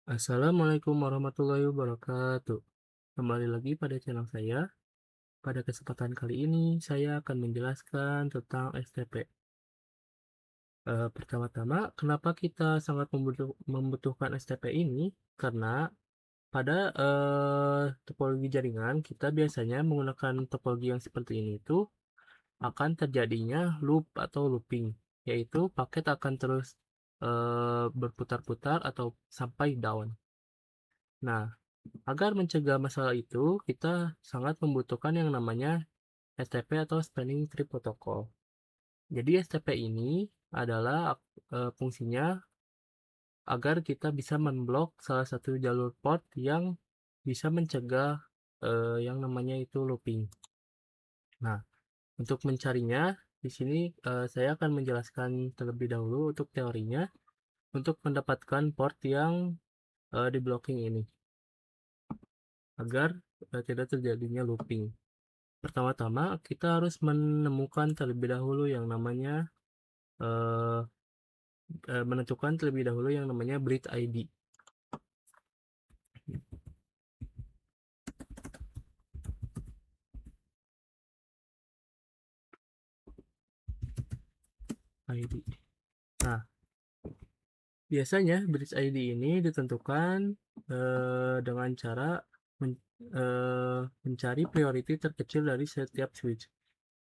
Assalamualaikum warahmatullahi wabarakatuh. Kembali lagi pada channel saya. Pada kesempatan kali ini, saya akan menjelaskan tentang STP. Pertama-tama, kenapa kita sangat membutuhkan STP ini? Karena pada topologi jaringan, kita biasanya menggunakan topologi yang seperti ini itu akan terjadinya loop atau looping, yaitu paket akan terus berputar-putar atau sampai down. Nah, agar mencegah masalah itu, kita sangat membutuhkan yang namanya STP atau Spanning Tree Protocol. Jadi STP ini adalah fungsinya agar kita bisa memblok salah satu jalur port yang bisa mencegah yang namanya itu looping. Nah, untuk mencarinya, di sini saya akan menjelaskan terlebih dahulu untuk teorinya untuk mendapatkan port yang di blocking ini agar tidak terjadinya looping. Pertama-tama kita harus menemukan terlebih dahulu yang namanya eh, menentukan terlebih dahulu yang namanya bridge ID. ID. Nah, biasanya bridge ID ini ditentukan dengan cara mencari priority terkecil dari setiap switch.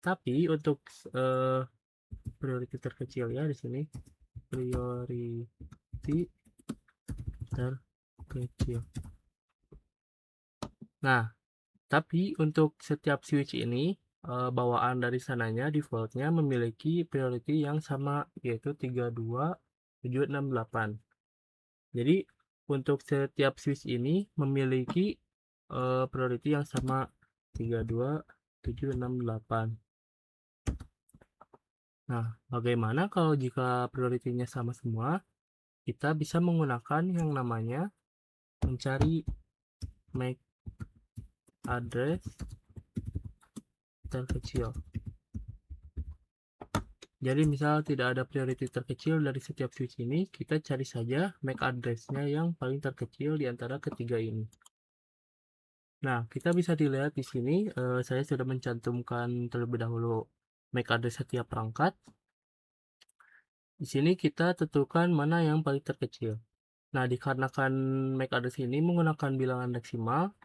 Tapi untuk eh, priority terkecil ya di sini priority terkecil. Nah, tapi untuk setiap switch ini bawaan dari sananya defaultnya memiliki priority yang sama yaitu 32768. Jadi untuk setiap switch ini memiliki priority yang sama 32768. Nah, bagaimana kalau jika prioritinya sama semua? Kita bisa menggunakan yang namanya mencari MAC address terkecil. Jadi misal tidak ada priority terkecil dari setiap switch ini, kita cari saja MAC address-nya yang paling terkecil di antara ketiga ini. Nah, kita bisa dilihat di sini, saya sudah mencantumkan terlebih dahulu MAC address setiap perangkat. Di sini kita tentukan mana yang paling terkecil. Nah, dikarenakan MAC address ini menggunakan bilangan deksimal,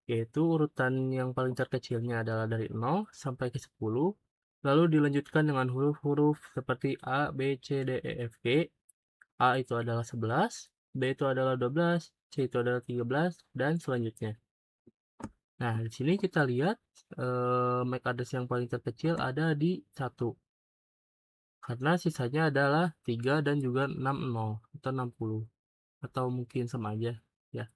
yaitu urutan yang paling terkecilnya adalah dari 0 sampai ke 10, lalu dilanjutkan dengan huruf-huruf seperti A, B, C, D, E, F, G. A itu adalah 11, B itu adalah 12, C itu adalah 13, dan selanjutnya. Nah, di sini kita lihat MAC address yang paling terkecil ada di 1. Karena sisanya adalah 3 dan juga 60 atau 60. Atau mungkin sama aja ya.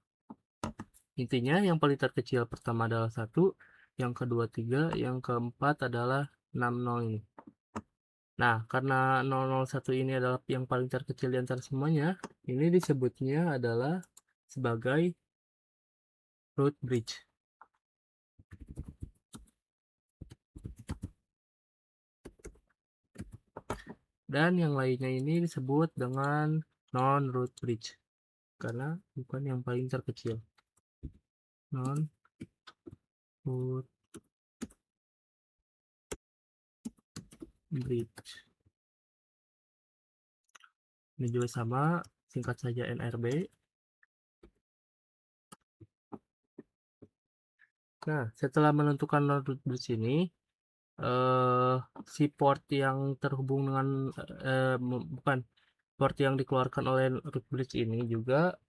Intinya yang paling terkecil pertama adalah 1, yang kedua 3, yang keempat adalah 60 ini. Nah, karena 001 ini adalah yang paling terkecil di antara semuanya, ini disebutnya adalah sebagai root bridge. Dan yang lainnya ini disebut dengan non-root bridge, karena bukan yang paling terkecil. Non-root bridge. Ini juga sama, singkat saja NRB. Nah, setelah menentukan non-root bridge ini, si port yang terhubung dengan bukan port yang dikeluarkan oleh root bridge ini juga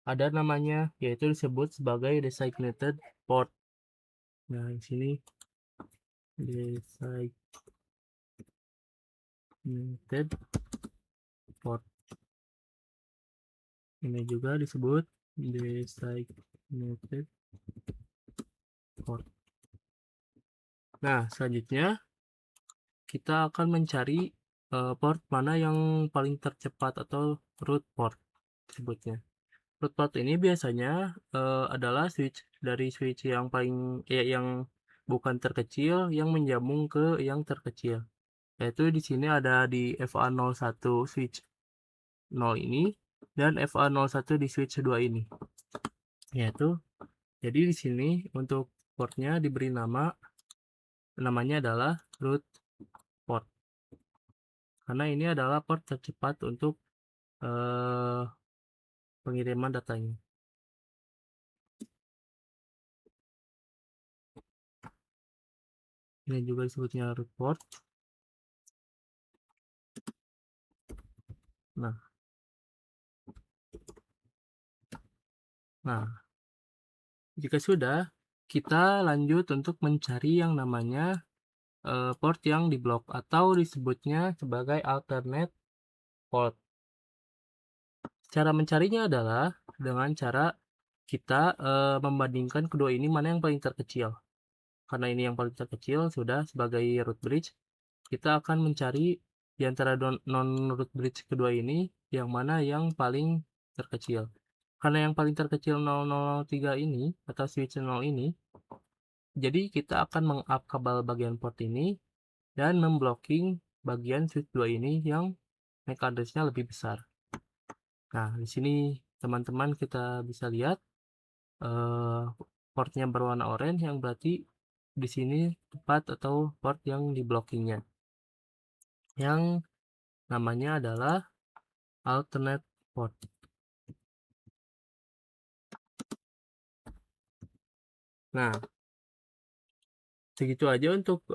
ada namanya, yaitu disebut sebagai designated port. Nah, di sini designated port. Ini juga disebut designated port. Nah, selanjutnya kita akan mencari port mana yang paling tercepat atau root port disebutnya. Root port ini biasanya adalah switch dari switch yang paling yang bukan terkecil yang menyambung ke yang terkecil. Yaitu di sini ada di FA01 switch 0 ini dan FA01 di switch 2 ini. Yaitu, jadi di sini untuk portnya diberi namanya adalah root port. Karena ini adalah port tercepat untuk pengiriman datanya. Ini juga disebutnya root port. Nah, jika sudah, kita lanjut untuk mencari yang namanya port yang diblok atau disebutnya sebagai alternate port. Cara mencarinya adalah dengan cara kita membandingkan kedua ini mana yang paling terkecil. Karena ini yang paling terkecil, sudah sebagai root bridge, kita akan mencari di antara non-root bridge kedua ini yang mana yang paling terkecil. Karena yang paling terkecil 0003 ini atau switch 0 ini, jadi kita akan meng-up kabel bagian port ini dan memblocking bagian switch 2 ini yang MAC address-nya lebih besar. Nah, di sini teman-teman kita bisa lihat portnya berwarna oranye, yang berarti di sini tepat atau port yang di blockingnya, yang namanya adalah alternate port. Nah, segitu aja untuk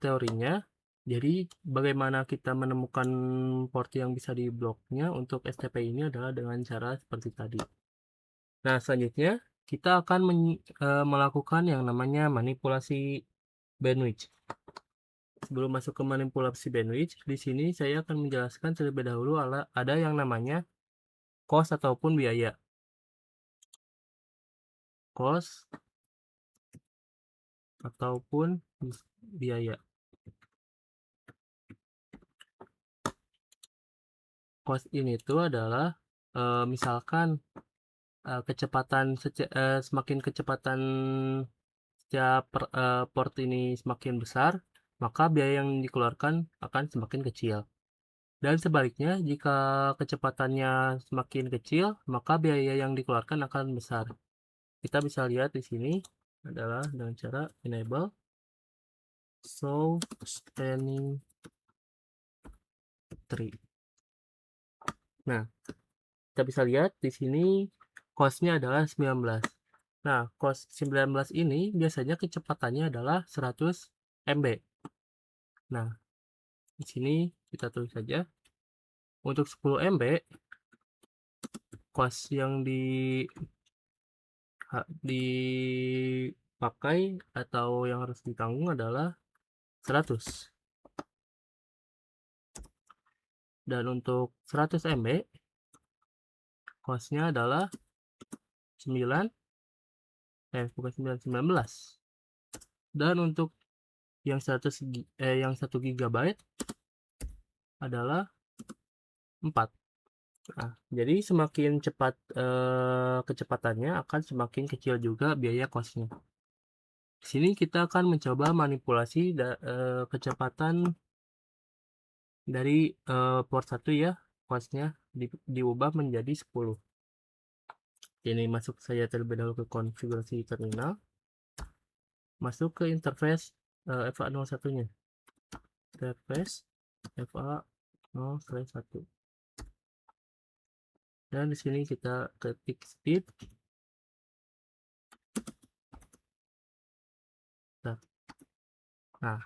teorinya. Jadi bagaimana kita menemukan port yang bisa dibloknya untuk STP ini adalah dengan cara seperti tadi. Nah, selanjutnya kita akan melakukan yang namanya manipulasi bandwidth. Sebelum masuk ke manipulasi bandwidth, di sini saya akan menjelaskan terlebih dahulu ada yang namanya cost ataupun biaya. Cost ataupun biaya. Cost ini tuh adalah misalkan semakin kecepatan setiap port ini semakin besar, maka biaya yang dikeluarkan akan semakin kecil. Dan sebaliknya, jika kecepatannya semakin kecil, maka biaya yang dikeluarkan akan besar. Kita bisa lihat di sini adalah dengan cara enable show spanning tree. Nah, kita bisa lihat di sini cost-nya adalah 19. Nah, cost 19 ini biasanya kecepatannya adalah 100 MB. Nah, di sini kita tulis saja untuk 10 MB cost yang dipakai atau yang harus ditanggung adalah 100. Dan untuk 100 MB cost-nya adalah 19 dan untuk yang 1 GB adalah 4. Nah, jadi semakin cepat kecepatannya akan semakin kecil juga biaya cost-nya. Di sini kita akan mencoba manipulasi kecepatan dari port 1 ya, cost-nya diubah menjadi 10. Ini masuk saya terlebih dahulu ke konfigurasi terminal, masuk ke interface FA01-nya. Interface FA0/1. Dan di sini kita ketik speed. Nah,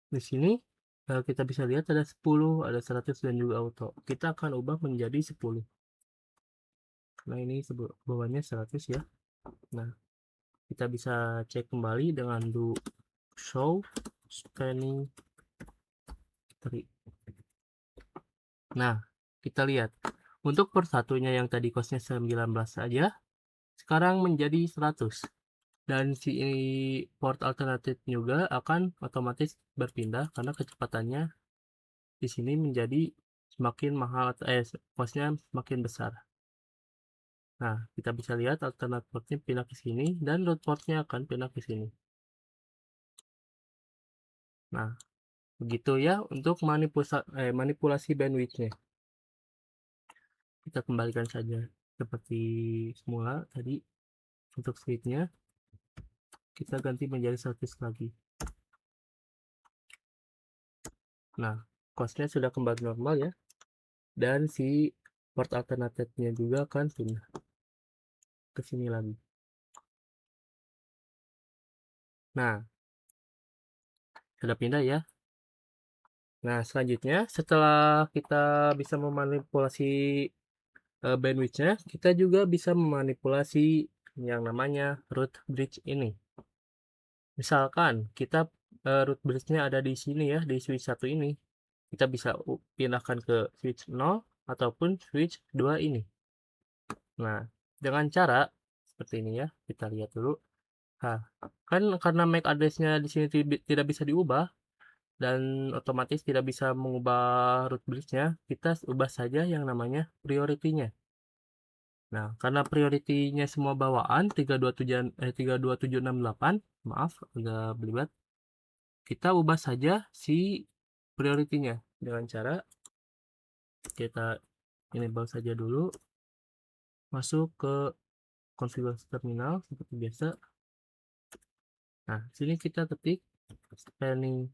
di sini kita bisa lihat ada 10, ada 100 dan juga auto. Kita akan ubah menjadi 10. Karena ini bawahnya 100 ya. Nah, kita bisa cek kembali dengan do show spanning tree. Nah, kita lihat untuk per satunya yang tadi costnya 19 saja, sekarang menjadi 100. Dan si port alternatif juga akan otomatis berpindah karena kecepatannya di sini menjadi semakin mahal, costnya semakin besar. Nah, kita bisa lihat alternate portnya pindah ke sini dan root portnya akan pindah ke sini. Nah, begitu ya untuk manipulasi bandwidthnya. kita kembalikan saja seperti semula tadi. Untuk switch-nya kita ganti menjadi 100 lagi. Nah, cost-nya sudah kembali normal ya, dan si port alternatifnya juga akan pindah ke sini lagi. Nah, sudah pindah ya. Nah, selanjutnya setelah kita bisa memanipulasi bandwidth-nya, kita juga bisa memanipulasi yang namanya root bridge ini. Misalkan kita root bridge-nya ada di sini ya, di switch 1 ini. Kita bisa pindahkan ke switch 0 ataupun switch 2 ini. Nah, dengan cara seperti ini ya, kita lihat dulu. Nah, kan karena MAC address-nya di sini tidak bisa diubah dan otomatis tidak bisa mengubah root bridge-nya, kita ubah saja yang namanya priority-nya. Nah, karena priority-nya semua bawaan 32768, maaf agak belibet. Kita ubah saja si priority-nya dengan cara kita enable saja dulu, masuk ke konfigurasi terminal seperti biasa. Nah, sini kita ketik spanning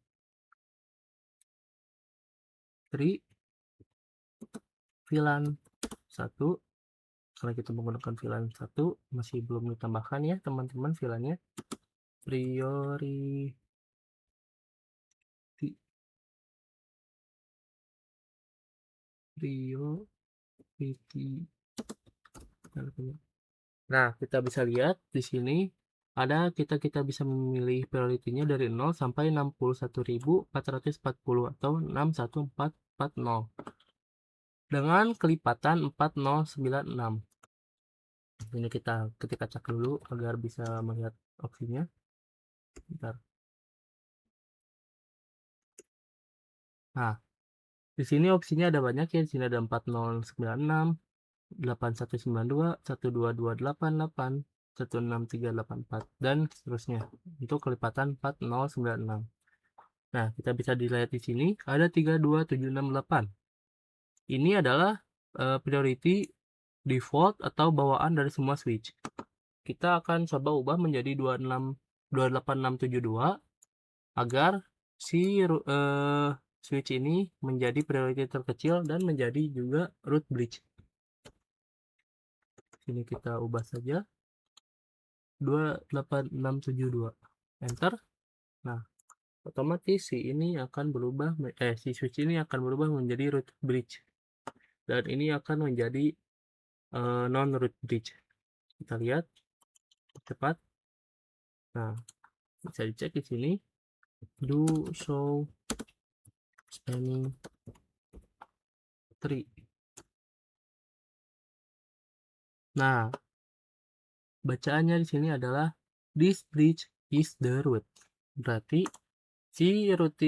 tree VLAN 1. Karena kita menggunakan VLAN 1, masih belum ditambahkan ya teman-teman VLAN-nya. Priority Nah, kita bisa lihat di sini ada kita bisa memilih priority-nya dari 0 sampai 61.440 atau 61440 dengan kelipatan 4096. Ini kita ketik acak dulu agar bisa melihat opsinya. Bentar. Nah, di sini opsinya ada banyak ya. Di sini ada 4096, 8192, 12288, 16384 dan seterusnya. Untuk kelipatan 4096. Nah, kita bisa dilihat di sini ada 32768. Ini adalah priority default atau bawaan dari semua switch. Kita akan coba ubah menjadi 28672 agar si switch ini menjadi priority terkecil dan menjadi juga root bridge. Sini kita ubah saja 28672, enter. Nah, otomatis si ini akan berubah, si switch ini akan berubah menjadi root bridge, dan ini akan menjadi non root bridge. Kita lihat cepat. Nah, bisa dicek di sini, do show spanning tree. Nah, bacaannya di sini adalah this bridge is the root. Berarti si root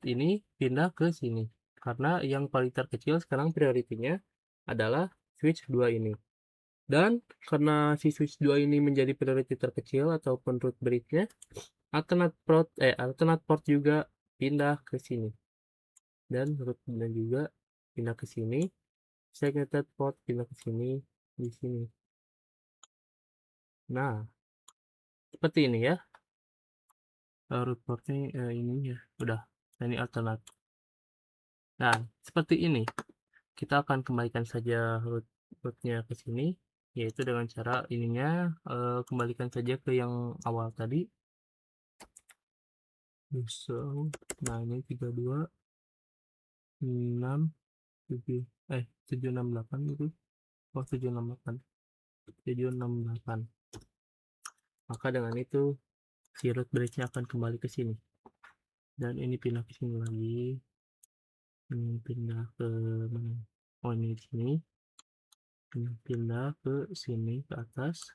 ini pindah ke sini karena yang paling terkecil sekarang prioritinya adalah switch 2 ini. Dan karena si switch 2 ini menjadi priority terkecil ataupun root bridge-nya, alternate port juga pindah ke sini. Dan root-nya juga pindah ke sini. Segmented port pindah ke sini, di sini. Nah, seperti ini ya. Root portnya ini ya, udah. Ini alternate. Nah, seperti ini. Kita akan kembalikan saja rootnya ke sini, yaitu dengan cara ininya kembalikan saja ke yang awal tadi. So, nah ini 32 6 768 gitu. Oh, 768. 768. Maka dengan itu si root bridge-nya akan kembali ke sini. Dan ini pindah ke sini lagi. Ini pindah ke mana? Oh, ini di sini. Ini pindah ke sini, ke atas.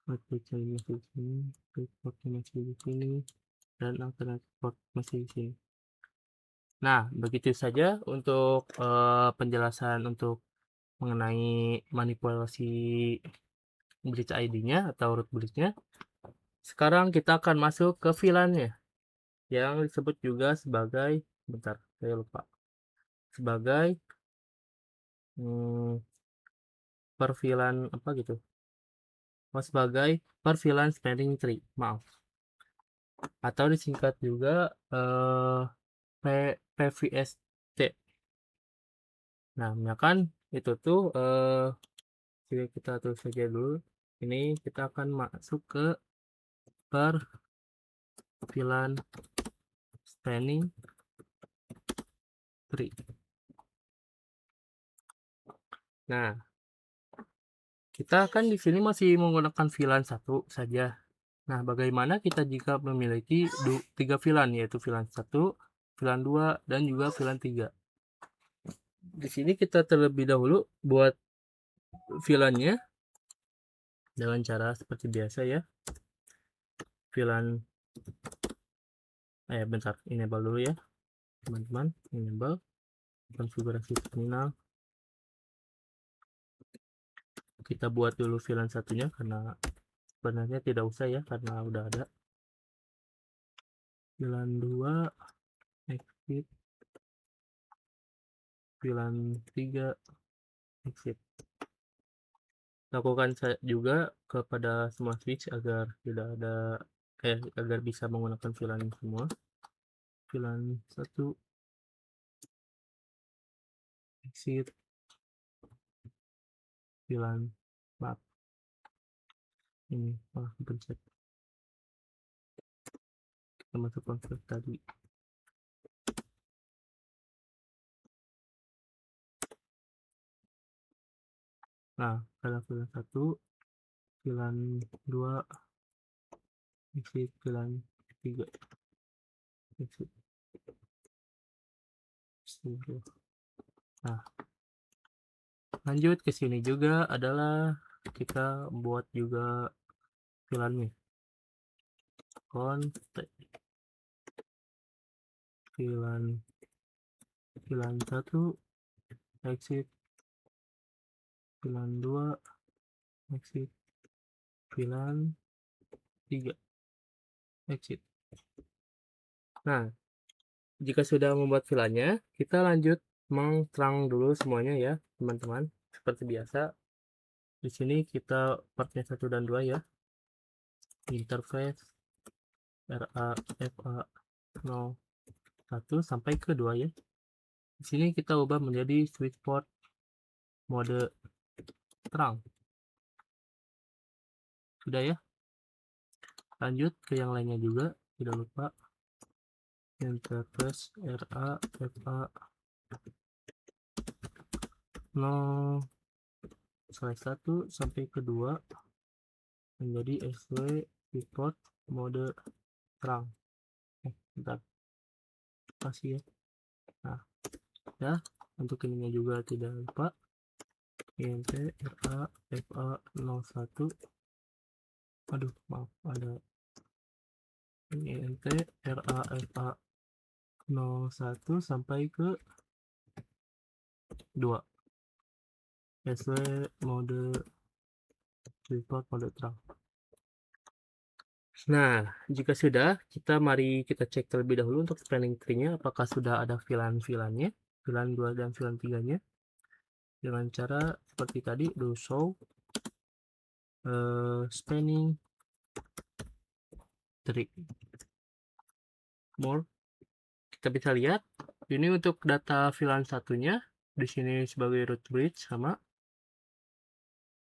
Root bridge-nya masih di sini. Root port-nya masih di sini. Dan alternative port masih di sini. Nah, begitu saja untuk penjelasan untuk mengenai manipulasi bridge ID-nya atau root bridge-nya. Sekarang kita akan masuk ke VLAN-nya yang disebut juga sebagai, bentar, saya lupa, sebagai perfilan apa gitu, sebagai perfilan spanning tree, maaf, atau disingkat juga PVST. Nah, misalkan itu tuh kita tulis saja dulu. Ini kita akan masuk ke perfilan spanning tree. Nah, kita kan di sini masih menggunakan VLAN 1 saja. Nah, bagaimana kita jika memiliki 3 VLAN, yaitu VLAN 1, VLAN 2, dan juga VLAN 3. Di sini kita terlebih dahulu buat VLAN-nya dengan cara seperti biasa ya. VLAN bentar, enable dulu ya teman-teman. Enable konfigurasi terminal. Kita buat dulu VLAN satunya karena sebenarnya tidak usah ya, karena udah ada. VLAN 2 exit, VLAN 3 exit. Lakukan juga kepada semua switch agar tidak ada agar bisa menggunakan VLAN semua. VLAN 1 exit, VLAN 4 ini malah pencet, kita masuk konfig tadi. Nah, pada VLAN 1, VLAN 2 exit, VLAN 3 exit. Nah, lanjut ke sini juga adalah kita buat juga VLAN-nya. Kontek VLAN 1 exit, VLAN 2 exit, VLAN 3 exit. Nah, jika sudah membuat VLAN-nya, kita lanjut mengterang dulu semuanya ya teman-teman. Seperti biasa, di sini kita partnya 1 dan 2 ya. Interface RA FA 01 sampai ke 2 ya. Di sini kita ubah menjadi switch port mode terang. Sudah ya. Lanjut ke yang lainnya juga, tidak lupa. Interface RA FA 0/1 sampai ke 2 menjadi SW switch port mode terang. Bentar, kasih ya. Nah, ya, untuk ininya juga tidak lupa. INT RA FA 01. Aduh, maaf, ada INT RA FA 01 sampai ke 2 SW mode report mode terang. Nah, jika sudah, mari kita cek terlebih dahulu untuk spanning tree-nya apakah sudah ada VLAN-VLAN-nya, VLAN 2 dan VLAN 3-nya. Dengan cara seperti tadi, do show spanning tree more. Kita bisa lihat ini untuk data VLAN satunya, di sini sebagai root bridge sama,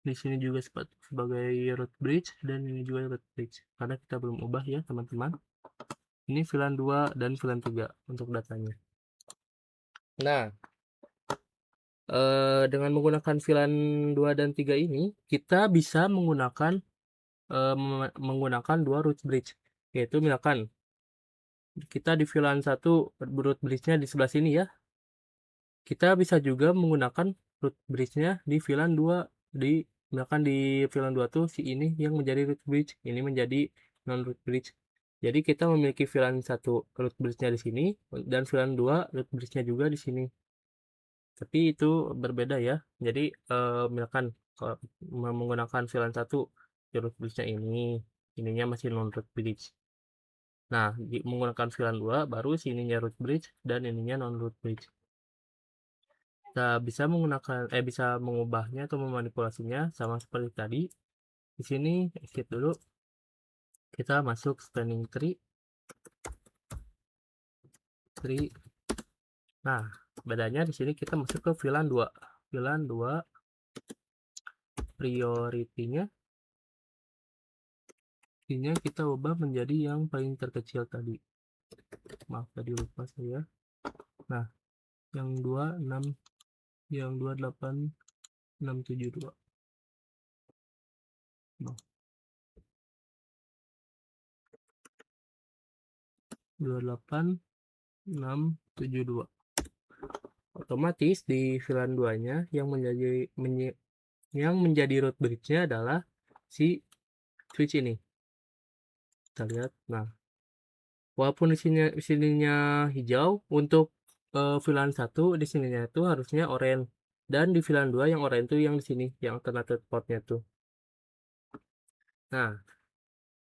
di sini juga sebagai root bridge, dan ini juga root bridge karena kita belum ubah ya teman-teman. Ini VLAN 2 dan VLAN 3 untuk datanya. Nah, dengan menggunakan VLAN 2 dan 3 ini kita bisa menggunakan dua root bridge, yaitu misalkan kita di VLAN 1 root bridge-nya di sebelah sini ya. Kita bisa juga menggunakan root bridge-nya di VLAN 2. Misalkan di VLAN 2 tuh si ini yang menjadi root bridge, ini menjadi non root bridge. Jadi kita memiliki VLAN 1 root bridge-nya di sini dan VLAN 2 root bridge-nya juga di sini. Tapi itu berbeda ya. Jadi misalkan kalau menggunakan VLAN 1 root bridge-nya ininya masih non root bridge. Nah, menggunakan VLAN 2 baru sininya root bridge dan ininya non root bridge. kita bisa menggunakan bisa mengubahnya atau memanipulasinya sama seperti tadi. Di sini exit dulu. Kita masuk spanning tree. Nah, bedanya di sini kita masuk ke VLAN 2. VLAN 2 priority-nya kita ubah menjadi yang paling terkecil tadi. Maaf tadi lupa saya. Nah, yang 26 yang 28672. Nah, 28672. Otomatis di VLAN 2-nya yang menjadi root bridge-nya adalah si switch ini. Kita lihat. Nah, walaupun di sininya hijau, untuk VLAN 1 di sininya itu harusnya oranye, dan di VLAN 2 yang oranye itu yang di sini, yang alternative port-nya tuh. Nah,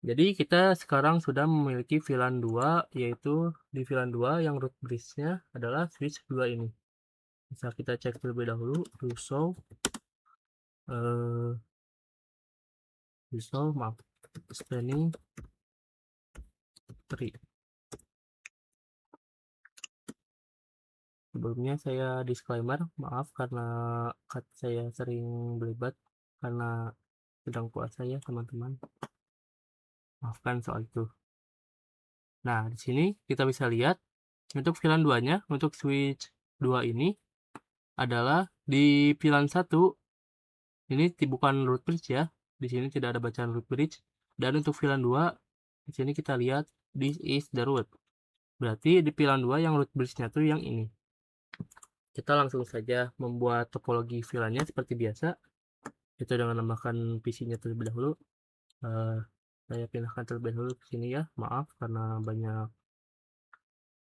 jadi kita sekarang sudah memiliki VLAN 2, yaitu di VLAN 2 yang root bridge-nya adalah switch 2 ini. Bisa kita cek terlebih dahulu, maaf, spanning tree. Sebelumnya saya disclaimer, maaf karena saya sering berlibat karena sedang puasa ya teman-teman. Maafkan soal itu. Nah, di sini kita bisa lihat untuk VLAN 2-nya, untuk switch 2 ini adalah di VLAN 1 ini bukan root bridge ya. Di sini tidak ada bacaan root bridge, dan untuk VLAN 2 di sini kita lihat this is the root. Berarti di VLAN 2 yang root bridge-nya tuh yang ini. Kita langsung saja membuat topologi VLAN-nya seperti biasa. Itu dengan menambahkan PC-nya terlebih dahulu. Saya pindahkan terlebih dahulu ke sini ya. Maaf karena banyak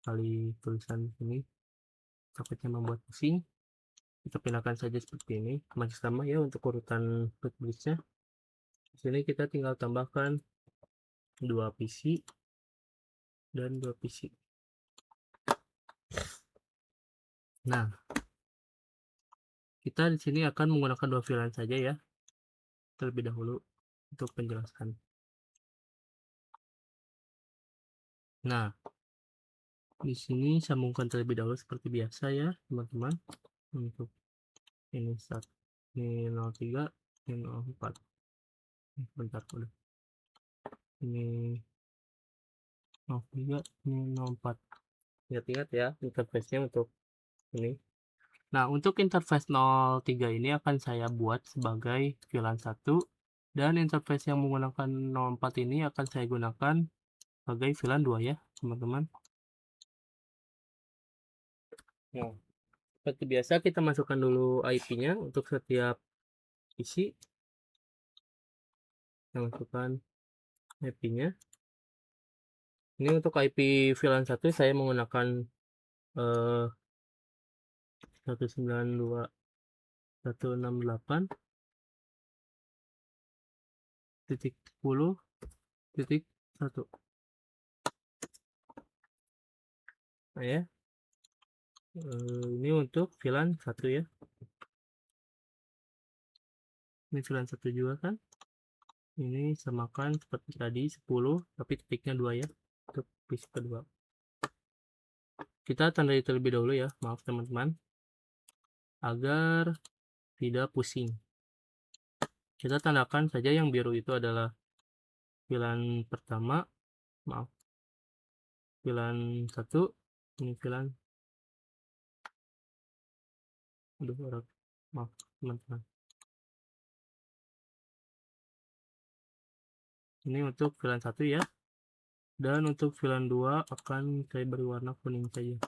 kali tulisan di sini. Takutnya membuat pusing. Kita pindahkan saja seperti ini. Masih sama ya untuk urutan root bridge-nya. Di sini kita tinggal tambahkan 2 PC dan 2 PC. Nah, kita di sini akan menggunakan 2 VLAN saja ya. Terlebih dahulu untuk penjelasan. Nah, di sini sambungkan terlebih dahulu seperti biasa ya, teman-teman. Untuk ini 1, ini 03, ini 04. Bentar dulu. Ini 03, ini 04. Ingat-ingat ya interface-nya untuk ini. Nah, untuk interface 03 ini akan saya buat sebagai VLAN 1, dan interface yang menggunakan 04 ini akan saya gunakan sebagai VLAN 2 ya, teman-teman. Nah, seperti biasa kita masukkan dulu IP-nya untuk setiap isi. Kita masukkan IP-nya. Ini untuk IP VLAN 1 saya menggunakan 192.168.10.1. Nah ya, ini untuk VLAN 1 ya. Ini VLAN 1 juga kan. Ini samakan seperti tadi 10, tapi titiknya 2 ya, untuk PC kedua. Kita tandai terlebih dahulu ya, maaf teman-teman, agar tidak pusing. Kita tandakan saja yang biru itu adalah VLAN pertama, maaf, VLAN 1, ini VLAN, maaf teman-teman. Ini untuk VLAN 1 ya. Dan untuk VLAN 2 akan saya beri warna kuning saja.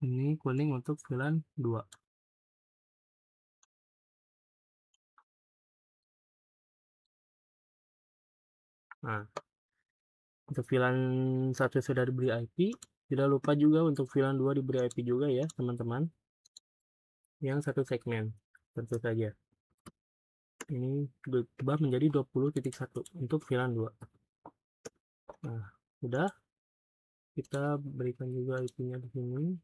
Ini kuning untuk VLAN 2. Nah, untuk VLAN 1 sudah diberi IP. Tidak lupa juga untuk VLAN 2 diberi IP juga ya, teman-teman. Yang satu segmen, tentu saja. Ini berubah menjadi 20.1 untuk VLAN 2. Nah, sudah. kita berikan juga IP-nya di sini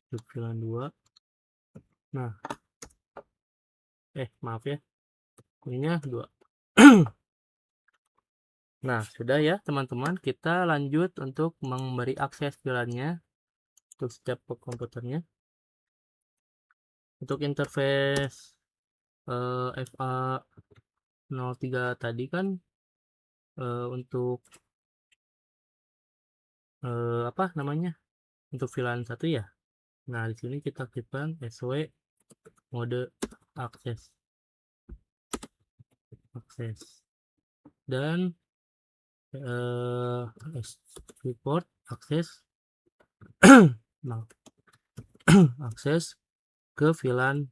untuk VLAN 2. Nah, maaf ya, ininya 2. Nah, sudah ya teman-teman, kita lanjut untuk memberi akses VLAN-nya untuk setiap komputernya. Untuk interface FA03 tadi kan untuk apa namanya? Untuk VLAN 1 ya. Nah, di sini kita aktifkan SW mode akses dan report akses nah, akses ke VLAN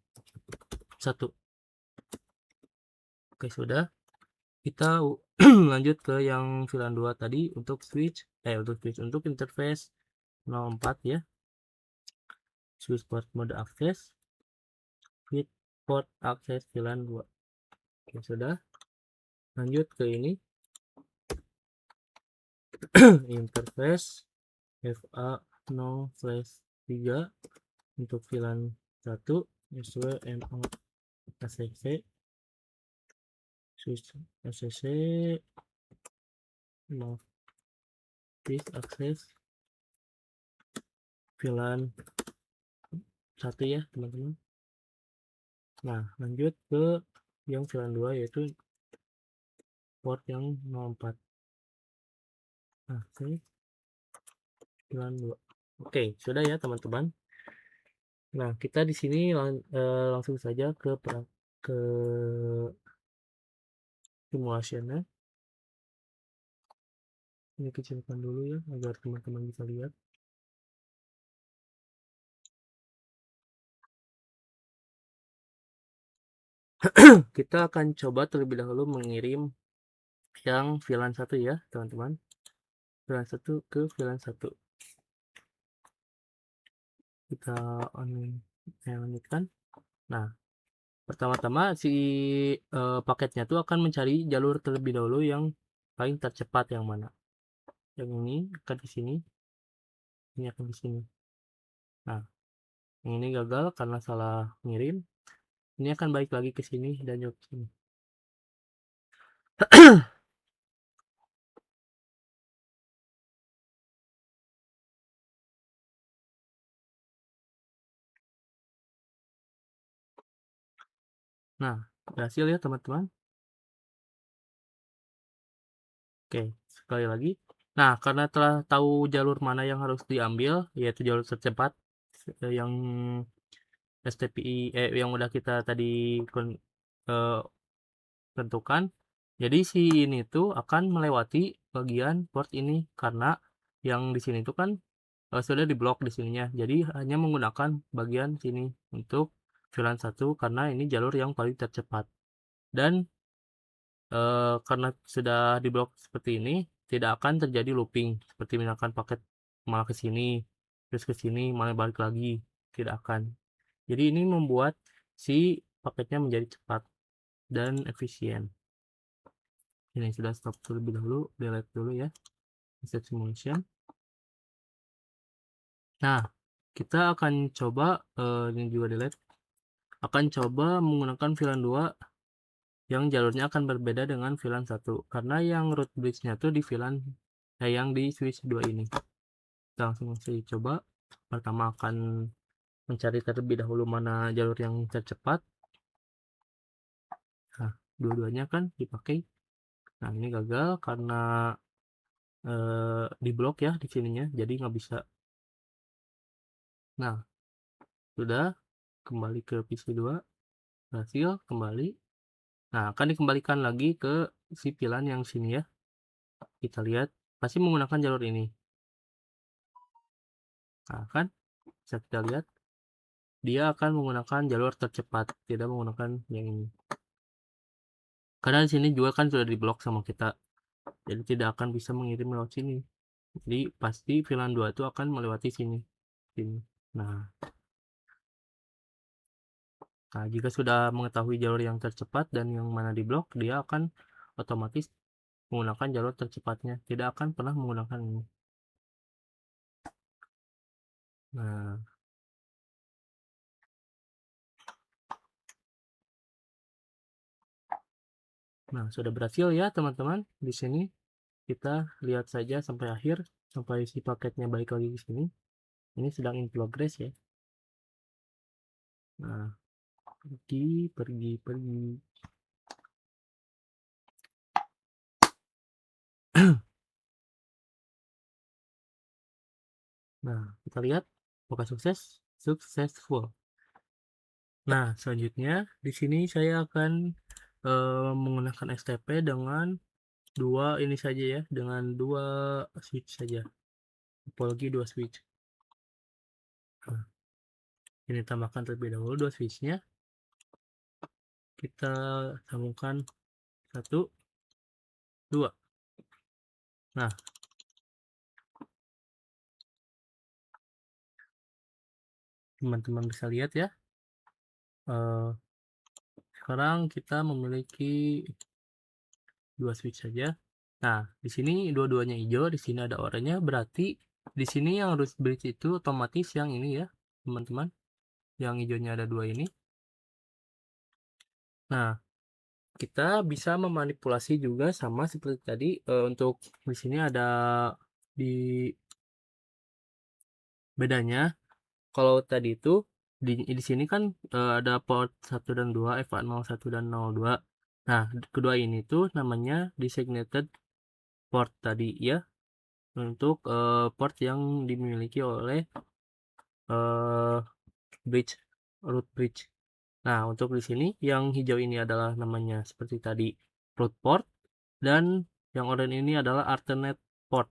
1. Oke, sudah. Kita lanjut ke yang VLAN 2 tadi untuk untuk interface 04 ya. Switch port mode akses with port akses VLAN 2. Oke, sudah. Lanjut ke ini. Interface FA0/3 untuk VLAN 1 SWMO ACC switch ACC please akses VLAN 1 ya teman-teman. Nah, lanjut ke yang VLAN 2 yaitu port yang 04. Nah, ini VLAN 2. Oke, sudah ya teman-teman. Nah, kita di sini langsung saja ke simulationnya. Ini kecilkan dulu ya agar teman-teman bisa lihat. Kita akan coba terlebih dahulu mengirim yang VLAN 1 ya teman-teman. VLAN 1 ke VLAN 1. Kita lanjutkan. Nah, pertama-tama si paketnya tuh akan mencari jalur terlebih dahulu yang paling tercepat yang mana. Yang ini akan di sini. Ini akan di sini. Nah, yang ini gagal karena salah ngirim. Ini akan balik lagi ke sini dan jauh ke sini. Nah, berhasil ya teman-teman. Oke, sekali lagi. Nah, karena telah tahu jalur mana yang harus diambil, yaitu jalur tercepat yang STPI yang udah kita tadi tentukan. Jadi si ini tuh akan melewati bagian port ini karena yang di sini tuh kan sudah diblok di sininya. Jadi hanya menggunakan bagian sini untuk VLAN 1 karena ini jalur yang paling tercepat. Dan karena sudah diblok seperti ini, tidak akan terjadi looping seperti misalkan paket malah ke sini, terus ke sini, malah balik lagi, tidak akan. Jadi ini membuat si paketnya menjadi cepat dan efisien. Ini sudah stop terlebih dahulu, delete dulu ya, reset simulation. Nah, kita akan coba ini juga delete. Akan coba menggunakan VLAN 2 yang jalurnya akan berbeda dengan VLAN 1 karena yang root bridge-nya tuh di VLAN yang di switch 2 ini. Kita langsung coba. Pertama akan mencari terlebih dahulu mana jalur yang tercepat. Nah, dua-duanya kan dipakai. Nah, ini gagal karena diblok ya di sininya, jadi nggak bisa. Nah, sudah kembali ke PC2, berhasil kembali. Nah, akan dikembalikan lagi ke si VLAN yang sini ya. Kita lihat, pasti menggunakan jalur ini. Nah, kan bisa kita lihat dia akan menggunakan jalur tercepat, tidak menggunakan yang ini. Karena di sini juga kan sudah diblok sama kita, jadi tidak akan bisa mengirim lewat sini. Jadi pasti VLAN 2 itu akan melewati sini. Nah, jika sudah mengetahui jalur yang tercepat dan yang mana diblok, dia akan otomatis menggunakan jalur tercepatnya, tidak akan pernah menggunakan ini. Nah, sudah berhasil ya teman-teman. Di sini kita lihat saja sampai akhir, sampai si paketnya balik lagi ke sini. Ini sedang in progress ya. Nah, pergi. Nah, kita lihat apakah successful. Nah, selanjutnya di sini saya akan menggunakan STP dengan dua ini saja ya, dengan dua switch saja. Apalagi dua switch. Nah, ini tambahkan terlebih dahulu dua switchnya. Kita sambungkan 1, 2. Nah, teman-teman bisa lihat ya. Sekarang kita memiliki dua switch saja. Nah, di sini dua-duanya hijau, di sini ada oranye, berarti di sini yang root bridge itu otomatis yang ini ya, teman-teman. Yang hijaunya ada dua ini. Nah, kita bisa memanipulasi juga sama seperti tadi. Untuk di sini ada di bedanya. Kalau tadi itu di sini kan ada port 1 dan 2, FA01 dan 02. Nah, kedua ini tuh namanya designated port tadi ya, untuk port yang dimiliki oleh bridge, root bridge. Nah, untuk di sini yang hijau ini adalah namanya seperti tadi root port, dan yang oranye ini adalah alternate port.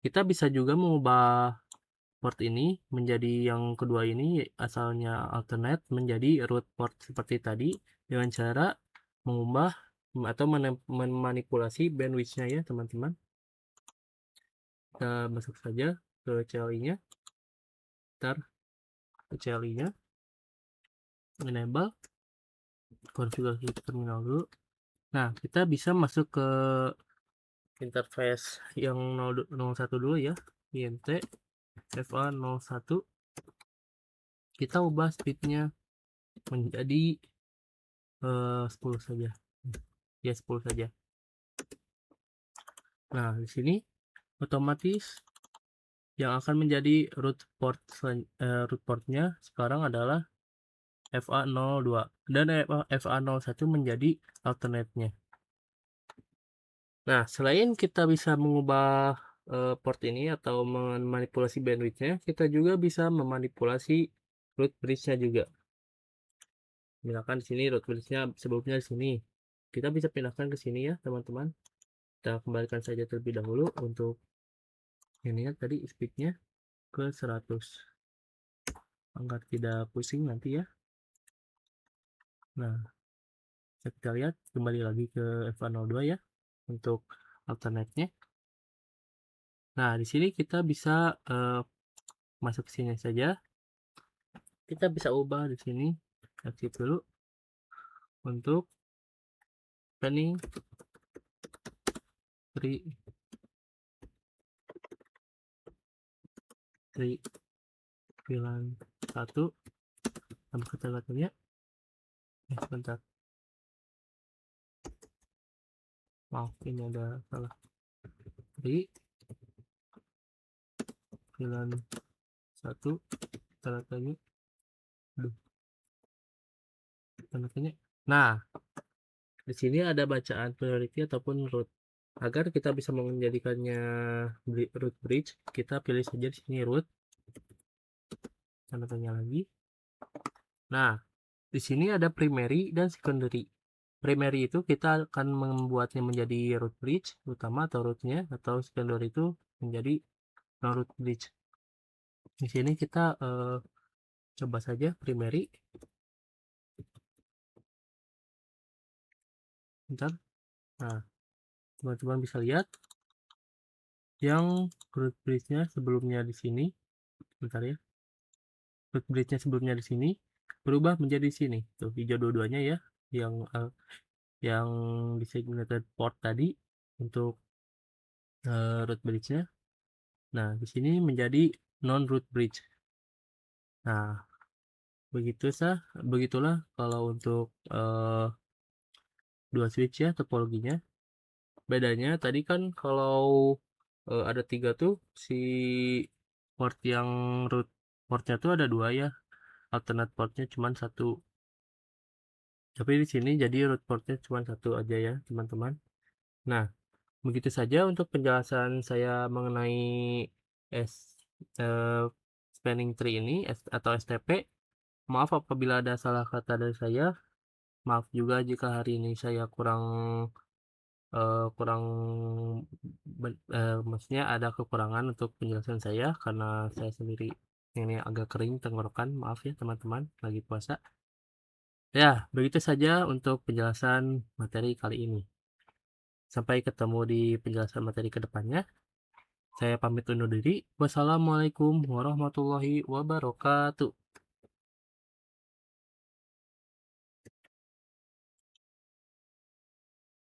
Kita bisa juga mengubah port ini menjadi yang kedua ini, asalnya alternate menjadi root port seperti tadi, dengan cara mengubah atau memanipulasi bandwidth-nya ya teman-teman. Kita masuk saja ke CLI-nya, ntar ke CLI-nya, enable, konfigurasi terminal dulu. Nah, kita bisa masuk ke interface yang 01 dulu ya, int fa01. Kita ubah speednya menjadi 10 saja ya, 10 saja. Nah, di sini otomatis yang akan menjadi root portnya sekarang adalah FA02, dan FA01 menjadi alternate-nya. Nah, selain kita bisa mengubah port ini atau memanipulasi bandwidth-nya, kita juga bisa memanipulasi root bridge-nya juga. Misalkan di sini root bridge-nya sebelumnya di sini, kita bisa pindahkan ke sini ya teman-teman. Kita kembalikan saja terlebih dahulu untuk ini ya, tadi speednya ke 100 agar tidak pusing nanti ya. Nah, kita lihat kembali lagi ke FA02 ya untuk alternate-nya. Nah, di sini kita bisa masuk ke sini saja. Kita bisa ubah di sini, aktif dulu untuk planning 391 tambah kata-katanya. Sebentar, maaf ini ada salah. 391 kata-katanya. Kata-katanya. Nah, di sini ada bacaan priority ataupun root. Agar kita bisa menjadikannya root bridge, kita pilih saja di sini root, tanda tanya lagi. Nah, di sini ada primary dan secondary. Primary itu kita akan membuatnya menjadi root bridge utama atau rootnya, atau secondary itu menjadi non root bridge. Di sini kita coba saja primary. Bentar. Nah, teman-teman bisa lihat yang root bridge-nya sebelumnya di sini. Bentar ya. Root bridge-nya sebelumnya di sini berubah menjadi sini. Tuh, hijau dua-duanya ya. Yang designated port tadi untuk root bridge-nya. Nah, di sini menjadi non-root bridge. Nah, begitulah kalau untuk dua switch ya topologinya. Bedanya tadi kan kalau ada 3 tuh si port yang root portnya tuh ada 2 ya, alternate portnya cuma satu. Tapi di sini jadi root portnya cuma satu aja ya teman-teman. Nah, begitu saja untuk penjelasan saya mengenai S eh, spanning tree ini atau STP. Maaf apabila ada salah kata dari saya. Maaf juga jika hari ini saya kurang kurang maksudnya ada kekurangan untuk penjelasan saya karena saya sendiri ini agak kering tenggorokan. Maaf ya teman-teman, lagi puasa. Ya, begitu saja untuk penjelasan materi kali ini. Sampai ketemu di penjelasan materi kedepannya. Saya pamit undur diri. Wassalamualaikum warahmatullahi wabarakatuh.